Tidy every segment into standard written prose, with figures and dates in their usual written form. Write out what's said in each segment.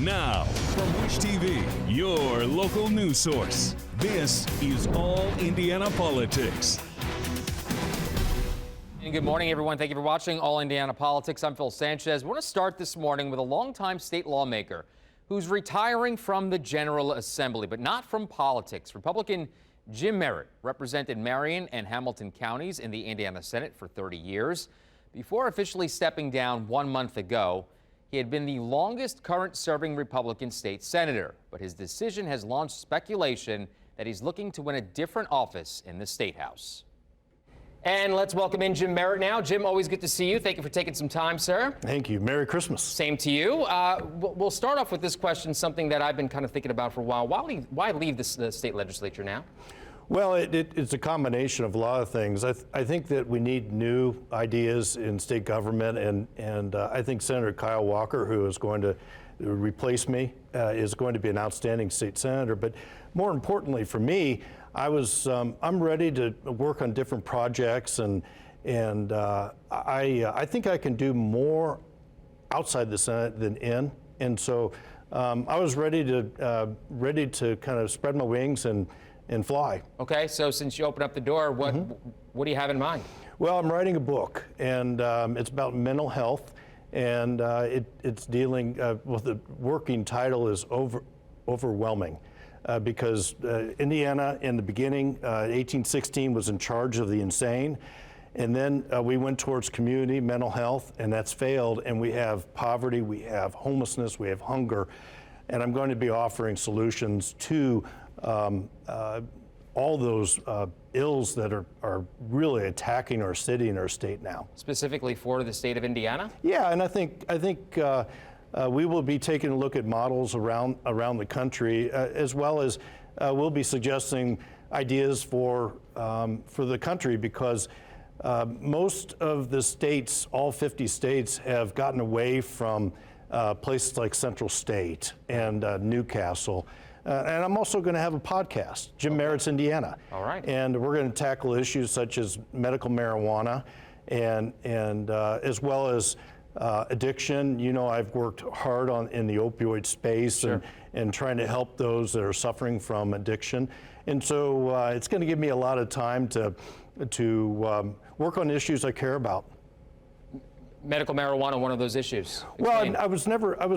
Now, from Wish TV, your local news source, this is All Indiana Politics. And good morning, everyone. Thank you for watching All Indiana Politics. I'm Phil Sanchez. We want to start this morning with a longtime state lawmaker who's retiring from the General Assembly, but not from politics. Republican Jim Merritt represented Marion and Hamilton counties in the Indiana Senate for 30 years. Before officially stepping down 1 month ago, he had been the longest current-serving Republican state senator, but his decision has launched speculation that he's looking to win a different office in the State House. And let's welcome in Jim Merritt now. Jim, always good to see you. Thank you for taking some time, sir. Thank you. Merry Christmas. Same to you. We'll start off with this question, something that I've been kind of thinking about for a while. Why leave the state legislature now? Well, it's a combination of a lot of things. I think that we need new ideas in state government, and I think Senator Kyle Walker, who is going to replace me, is going to be an outstanding state senator. But more importantly for me, I'm ready to work on different projects, and I think I can do more outside the Senate than in, and so I was ready to kind of spread my wings and fly. Okay, so since you opened up the door, what do you have in mind? Well, I'm writing a book, and it's about mental health, and it's dealing with the working title is overwhelming. Because Indiana, in the beginning, 1816, was in charge of the insane. And then we went towards community mental health, and that's failed. And we have poverty, we have homelessness, we have hunger. And I'm going to be offering solutions to all those ills that are really attacking our city and our state now. Specifically for the state of Indiana? Yeah, and I think we will be taking a look at models around the country, as well as we'll be suggesting ideas for the country, because most of the states, all 50 states, have gotten away from places like Central State and Newcastle. And I'm also going to have a podcast, Jim Merritt's Indiana. All right. And we're going to tackle issues such as medical marijuana and as well as addiction. You know, I've worked hard in the opioid space. Sure. and trying to help those that are suffering from addiction. And so it's going to give me a lot of time to work on issues I care about. Medical marijuana, one of those issues. Explain. Well, I was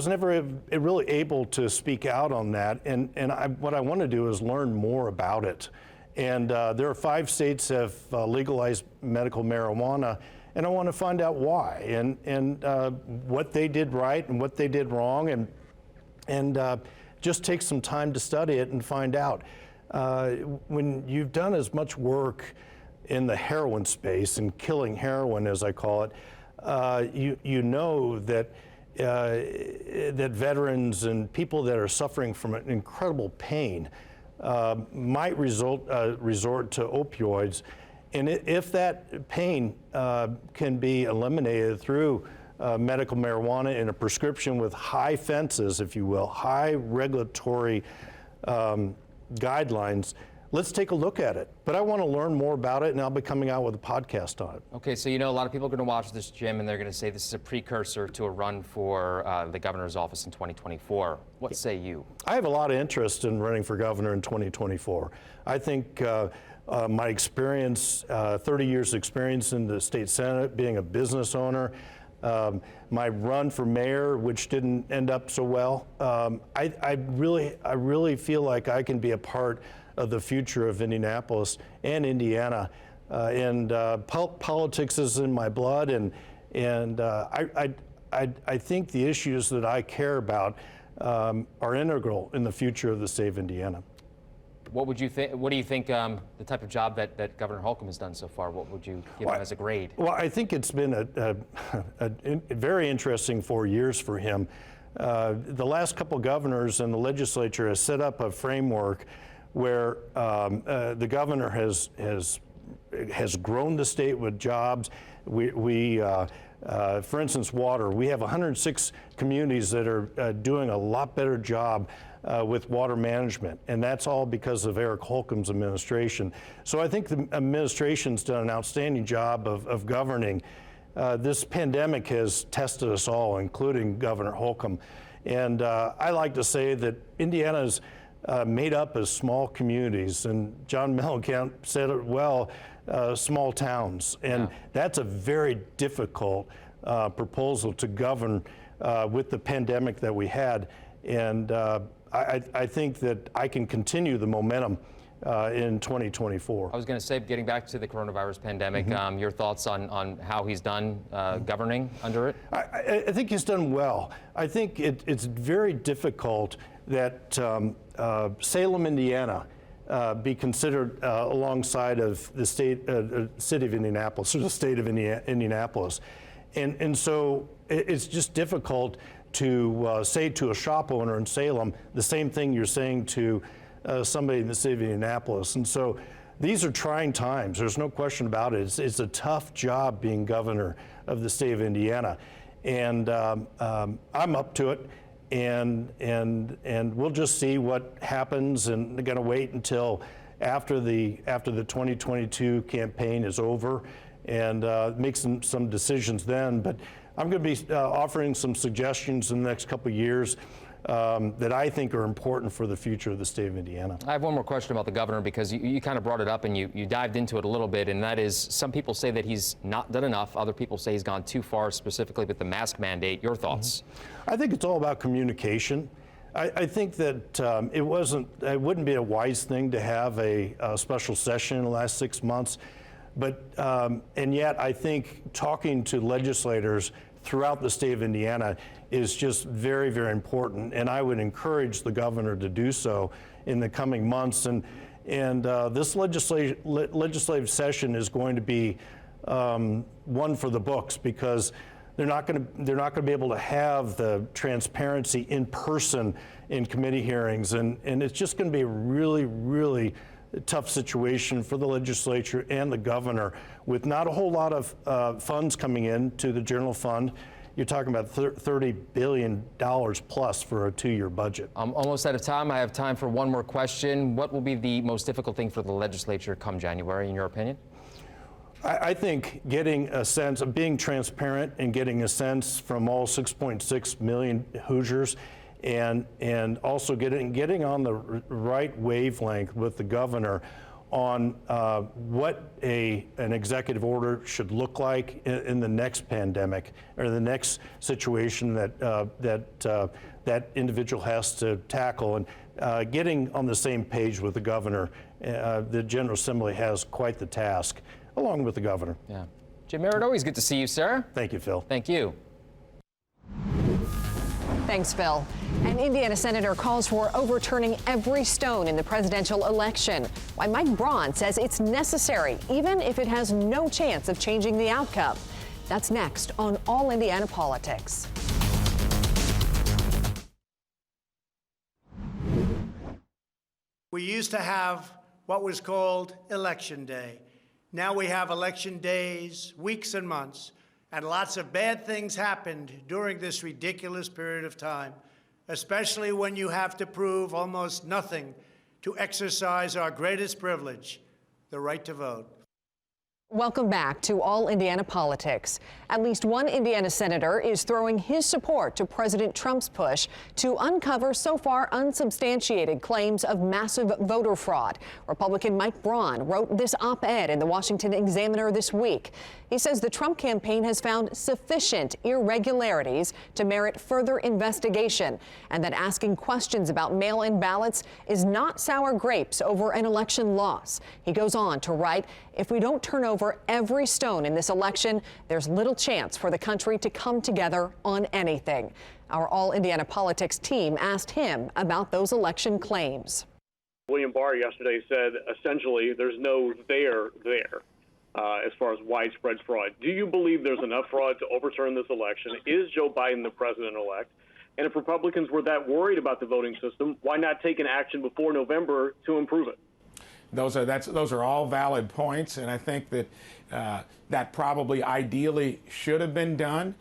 never really able to speak out on that, and what I want to do is learn more about it. And there are 5 states that have legalized medical marijuana, and I want to find out why, and what they did right and what they did wrong, and just take some time to study it and find out. When you've done as much work in the heroin space, and killing heroin, as I call it, you know that that veterans and people that are suffering from an incredible pain might resort to opioids. And if that pain can be eliminated through medical marijuana in a prescription with high fences, if you will, high regulatory guidelines, let's take a look at it. But I want to learn more about it, and I'll be coming out with a podcast on it. Okay, so you know a lot of people are going to watch this, Jim, and they're going to say this is a precursor to a run for the governor's office in 2024. What say you? I have a lot of interest in running for governor in 2024. I think my experience, 30 years experience in the state Senate, being a business owner, my run for mayor, which didn't end up so well, I really feel like I can be a part of the future of Indianapolis and Indiana, and politics is in my blood, and I think the issues that I care about are integral in the future of the state of Indiana. What would you think? What do you think the type of job that Governor Holcomb has done so far? What would you give him as a grade? Well, I think it's been a very interesting 4 years for him. The last couple governors and the legislature has set up a framework where the governor has grown the state with jobs. For instance, water. We have 106 communities that are doing a lot better job with water management, and that's all because of Eric Holcomb's administration. So I think the administration's done an outstanding job of governing. This pandemic has tested us all, including Governor Holcomb. And I like to say that Indiana's made up of small communities, and John Mellencamp said it well, small towns. And that's a very difficult proposal to govern with the pandemic that we had. And I think that I can continue the momentum in 2024. I was going to say, getting back to the coronavirus pandemic, your thoughts on how he's done governing under it? I think he's done well. I think it's very difficult that Salem, Indiana, be considered alongside of the city of Indianapolis, or the state of Indianapolis. And so it's just difficult to say to a shop owner in Salem the same thing you're saying to somebody in the city of Indianapolis. And so these are trying times. There's no question about it. It's a tough job being governor of the state of Indiana. And I'm up to it. And we'll just see what happens, and they're going to wait until after the 2022 campaign is over and make some decisions then. But I'm going to be offering some suggestions in the next couple of years that I think are important for the future of the state of Indiana. I have one more question about the governor, because you kind of brought it up and you dived into it a little bit, and that is, some people say that he's not done enough. Other people say he's gone too far, specifically with the mask mandate. Your thoughts? I think it's all about communication. I think that it wouldn't be a wise thing to have a special session in the last 6 months. But, and yet I think talking to legislators throughout the state of Indiana is just very, very important. And I would encourage the governor to do so in the coming months. And this legislative session is going to be one for the books, because they're not going to be able to have the transparency in person in committee hearings. And it's just going to be a really, really tough situation for the legislature and the governor, with not a whole lot of funds coming in to the general fund. You're talking about $30 billion plus for a 2-year budget. I'm almost out of time. I have time for one more question. What will be the most difficult thing for the legislature come January, in your opinion? I think getting a sense of being transparent and getting a sense from all 6.6 million Hoosiers, and also getting on the right wavelength with the governor on what an executive order should look like in the next pandemic, or the next situation that individual has to tackle, and getting on the same page with the governor. The General Assembly has quite the task, along with the governor. Yeah. Jim Merritt, always good to see you, sir. Thank you, Phil. Thank you. Thanks, Phil. An Indiana senator calls for overturning every stone in the presidential election. Why Mike Braun says it's necessary, even if it has no chance of changing the outcome. That's next on All Indiana Politics. We used to have what was called Election Day. Now we have election days, weeks and months, and lots of bad things happened during this ridiculous period of time, especially when you have to prove almost nothing to exercise our greatest privilege, the right to vote. Welcome back to All Indiana Politics. At least one Indiana senator is throwing his support to President Trump's push to uncover so far unsubstantiated claims of massive voter fraud. Republican Mike Braun wrote this op-ed in the Washington Examiner this week. He says the Trump campaign has found sufficient irregularities to merit further investigation, and that asking questions about mail-in ballots is not sour grapes over an election loss. He goes on to write, if we don't turn over every stone in this election, there's little chance for the country to come together on anything. Our All Indiana Politics team asked him about those election claims. William Barr yesterday said essentially there's no there as far as widespread fraud. Do you believe there's enough fraud to overturn this election? Is Joe Biden the president-elect? And if Republicans were that worried about the voting system, why not take an action before November to improve it? Those are all valid points, and I think that that probably ideally should have been done.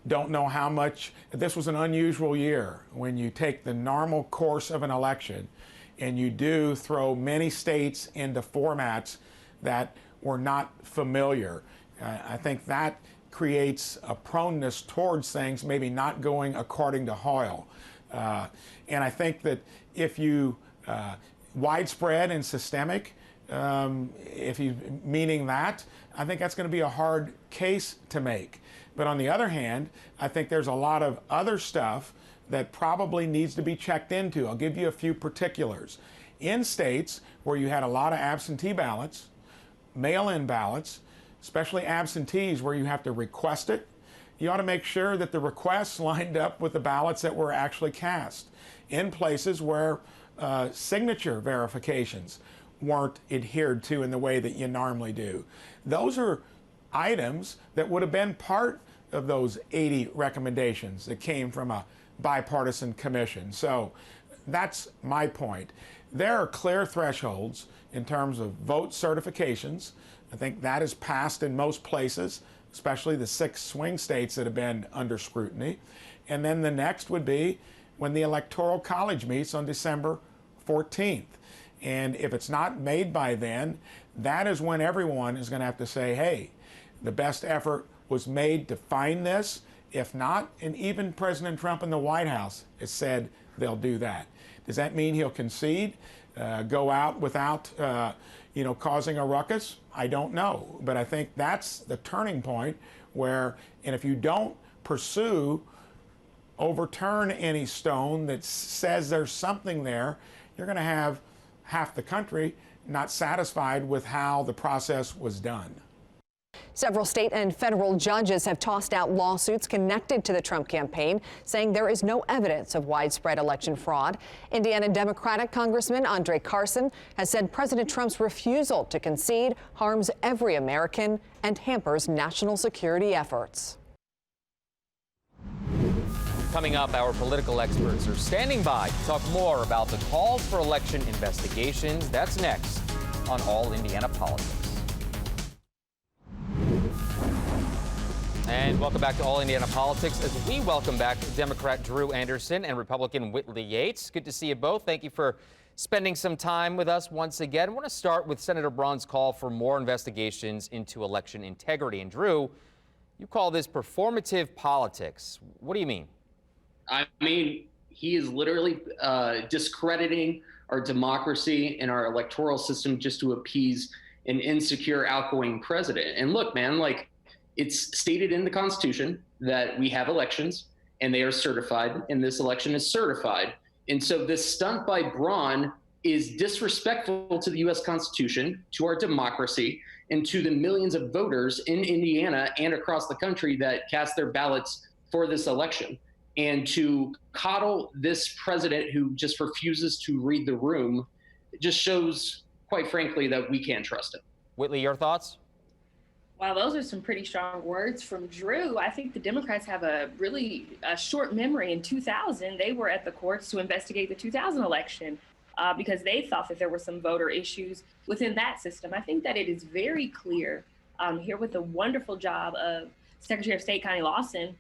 Don't know how much. This was an unusual year when you take the normal course of an election and you do throw many states into formats that were not familiar. I think that creates a proneness towards things maybe not going according to Hoyle. And I think that if you widespread and systemic, if you meaning that, I think that's going to be a hard case to make. But on the other hand, I think there's a lot of other stuff that probably needs to be checked into. I'll give you a few particulars. In states where you had a lot of absentee ballots, mail-in ballots, especially absentees where you have to request it, you ought to make sure that the requests lined up with the ballots that were actually cast. In places where signature verifications weren't adhered to in the way that you normally do. Those are items that would have been part of those 80 recommendations that came from a bipartisan commission. So that's my point. There are clear thresholds in terms of vote certifications. I think that is passed in most places, especially the 6 swing states that have been under scrutiny. And then the next would be when the Electoral College meets on December 14th. And if it's not made by then, that is when everyone is going to have to say, hey, the best effort was made to find this. If not, and even President Trump in the White House has said they'll do that. Does that mean he'll concede, go out without causing a ruckus? I don't know. But I think that's the turning point where, and if you don't pursue, overturn any stone that says there's something there, you're going to have half the country not satisfied with how the process was done. Several state and federal judges have tossed out lawsuits connected to the Trump campaign, saying there is no evidence of widespread election fraud. Indiana Democratic Congressman Andre Carson has said President Trump's refusal to concede harms every American and hampers national security efforts. Coming up, our political experts are standing by to talk more about the calls for election investigations. That's next on All Indiana Politics. And welcome back to All Indiana Politics as we welcome back Democrat Drew Anderson and Republican Whitley Yates. Good to see you both. Thank you for spending some time with us once again. I want to start with Senator Braun's call for more investigations into election integrity. And Drew, you call this performative politics. What do you mean? I mean, he is literally discrediting our democracy and our electoral system just to appease an insecure, outgoing president. And look, man, like, it's stated in the Constitution that we have elections and they are certified, and this election is certified. And so this stunt by Braun is disrespectful to the U.S. Constitution, to our democracy, and to the millions of voters in Indiana and across the country that cast their ballots for this election. And to coddle this president who just refuses to read the room just shows, quite frankly, that we can't trust him. Whitley, your thoughts? Wow, those are some pretty strong words from Drew. I think the Democrats have a short memory. In 2000, they were at the courts to investigate the 2000 election because they thought that there were some voter issues within that system. I think that it is very clear here with the wonderful job of Secretary of State Connie Lawson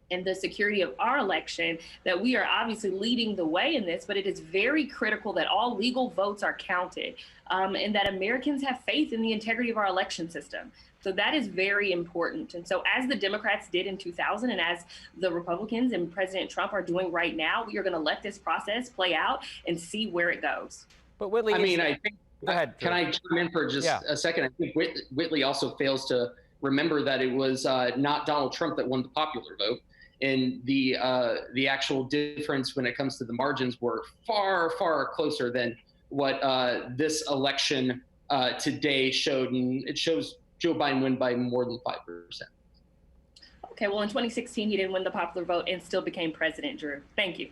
and the security of our election that we are obviously leading the way in this, but it is very critical that all legal votes are counted and that Americans have faith in the integrity of our election system. So that is very important. And so as the Democrats did in 2000 and as the Republicans and President Trump are doing right now, we are going to let this process play out and see where it goes. But Whitley, I think, go ahead. Can I chime in for just a second? I think Whitley also fails to remember that it was not Donald Trump that won the popular vote. And the actual difference when it comes to the margins were far, far closer than what this election today showed. And it shows Joe Biden win by more than 5%. Okay, well, in 2016, he didn't win the popular vote and still became president, Drew. Thank you.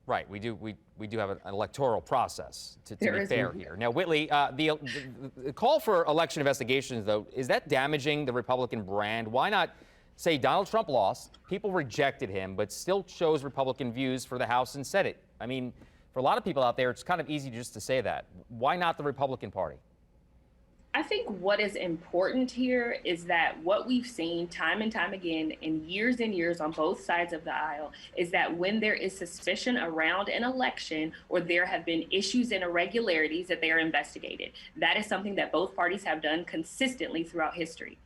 Right, we do have an electoral process to be fair here. Now, Whitley, the call for election investigations, though, is that damaging the Republican brand? Why not say Donald Trump lost, people rejected him, but still shows Republican views for the House and Senate? I mean, for a lot of people out there, it's kind of easy just to say that. Why not the Republican Party? I think what is important here is that what we've seen time and time again in years and years on both sides of the aisle is that when there is suspicion around an election or there have been issues and irregularities that they are investigated. That is something that both parties have done consistently throughout history.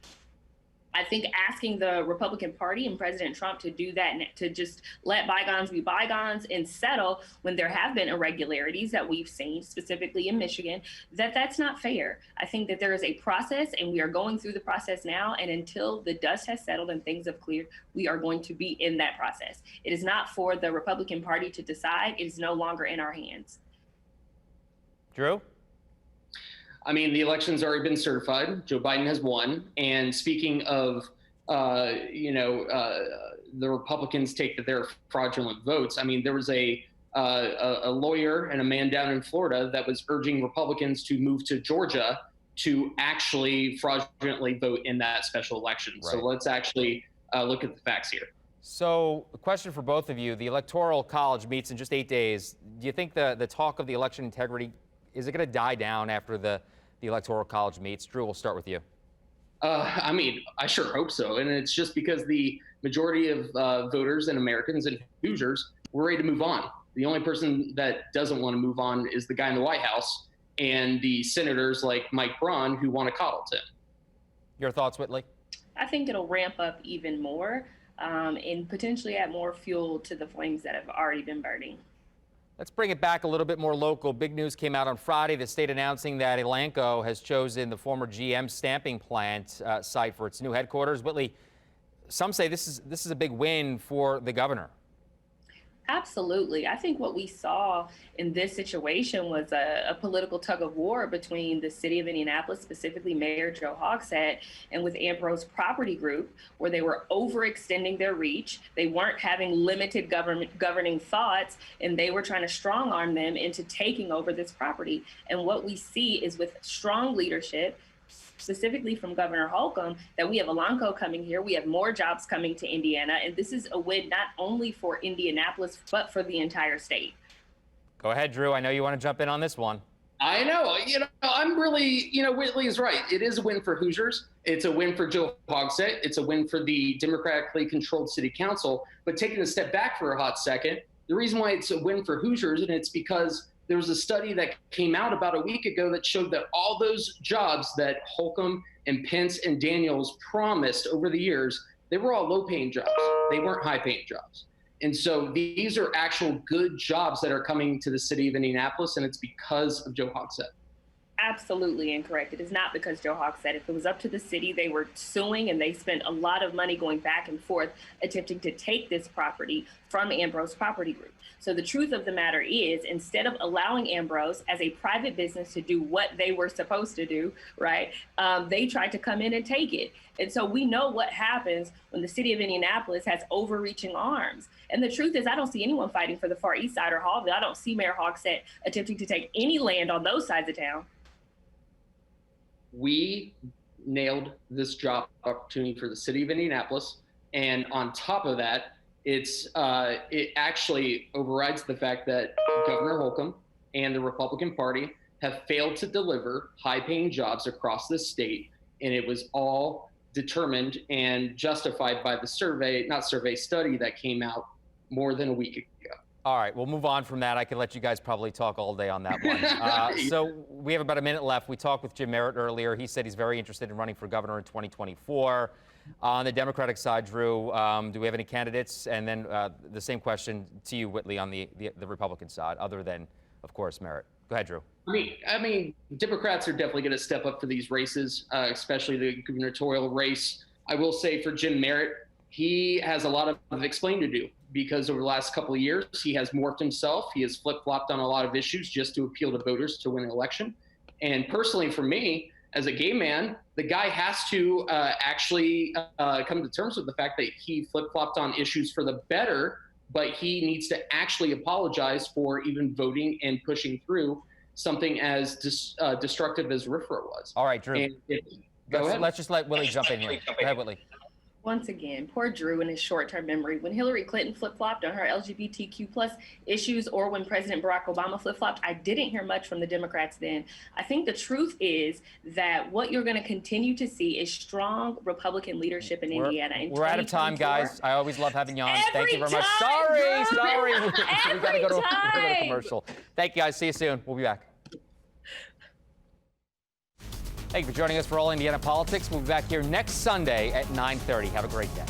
I think asking the Republican Party and President Trump to do that, to just let bygones be bygones and settle when there have been irregularities that we've seen, specifically in Michigan, that's not fair. I think that there is a process, and we are going through the process now. And until the dust has settled and things have cleared, we are going to be in that process. It is not for the Republican Party to decide. It is no longer in our hands. Drew? I mean, the election's already been certified. Joe Biden has won. And speaking of, the Republicans take that they're fraudulent votes. I mean, there was a lawyer and a man down in Florida that was urging Republicans to move to Georgia to actually fraudulently vote in that special election. Right. So let's actually look at the facts here. So, a question for both of you. The Electoral College meets in just 8 days. Do you think the talk of the election integrity, is it going to die down after the Electoral College meets? Drew, we'll start with you. I mean, I sure hope so. And it's just because the majority of voters and Americans and Hoosiers were ready to move on. The only person that doesn't want to move on is the guy in the White House and the senators like Mike Braun who want to coddle Tim. Your thoughts, Whitley? I think it'll ramp up even more and potentially add more fuel to the flames that have already been burning. Let's bring it back a little bit more local. Big news came out on Friday. The state announcing that Elanco has chosen the former GM stamping plant site for its new headquarters. Whitley, some say this is a big win for the governor. Absolutely. I think what we saw in this situation was a political tug of war between the city of Indianapolis, specifically Mayor Joe Hogsett, and with Ambrose Property Group, where they were overextending their reach. They weren't having limited governing thoughts, and they were trying to strong arm them into taking over this property. And what we see is with strong leadership, specifically from Governor Holcomb, that we have Elanco coming here. We have more jobs coming to Indiana. And this is a win not only for Indianapolis, but for the entire state. Go ahead, Drew. I know you want to jump in on this one. I know. I'm really, Whitley is right. It is a win for Hoosiers. It's a win for Joe Hogsett. It's a win for the democratically controlled city council. But taking a step back for a hot second, the reason why it's a win for Hoosiers, and it's because there was a study that came out about a week ago that showed that all those jobs that Holcomb and Pence and Daniels promised over the years, they were all low-paying jobs. They weren't high-paying jobs. And so these are actual good jobs that are coming to the city of Indianapolis, and it's because of Joe Hogsett. Absolutely incorrect. It is not because Joe Hogsett. If it was up to the city, they were suing and they spent a lot of money going back and forth attempting to take this property from Ambrose Property Group. So the truth of the matter is, instead of allowing Ambrose as a private business to do what they were supposed to do, right, they tried to come in and take it. And so we know what happens when the city of Indianapolis has overreaching arms. And the truth is, I don't see anyone fighting for the Far East Side or Hallville. I don't see Mayor Hogsett attempting to take any land on those sides of town. We nailed this job opportunity for the city of Indianapolis. And on top of that, it actually overrides the fact that Governor Holcomb and the Republican Party have failed to deliver high-paying jobs across this state. And it was all determined and justified by the study that came out more than a week ago. All right, we'll move on from that. I can let you guys probably talk all day on that one. So we have about a minute left. We talked with Jim Merritt earlier. He said he's very interested in running for governor in 2024. On the Democratic side, Drew, do we have any candidates? And then the same question to you, Whitley, on the Republican side, other than, of course, Merritt. Go ahead, Drew. I mean, Democrats are definitely going to step up for these races, especially the gubernatorial race. I will say for Jim Merritt, he has a lot of explaining to do, because over the last couple of years, he has morphed himself. He has flip-flopped on a lot of issues just to appeal to voters to win an election. And personally, for me, as a gay man, the guy has to actually come to terms with the fact that he flip-flopped on issues for the better, but he needs to actually apologize for even voting and pushing through something as destructive as RFRA was. All right, Drew. Let's just let Willie jump in here. Go ahead, Whitley. Once again, poor Drew and his short-term memory. When Hillary Clinton flip-flopped on her LGBTQ plus issues, or when President Barack Obama flip-flopped, I didn't hear much from the Democrats then. I think the truth is that what you're going to continue to see is strong Republican leadership in Indiana. We're out of time, guys. I always love having you on. Thank you very much. Sorry. We got to go to commercial. Thank you, guys. See you soon. We'll be back. Thank you for joining us for All Indiana Politics. We'll be back here next Sunday at 9:30. Have a great day.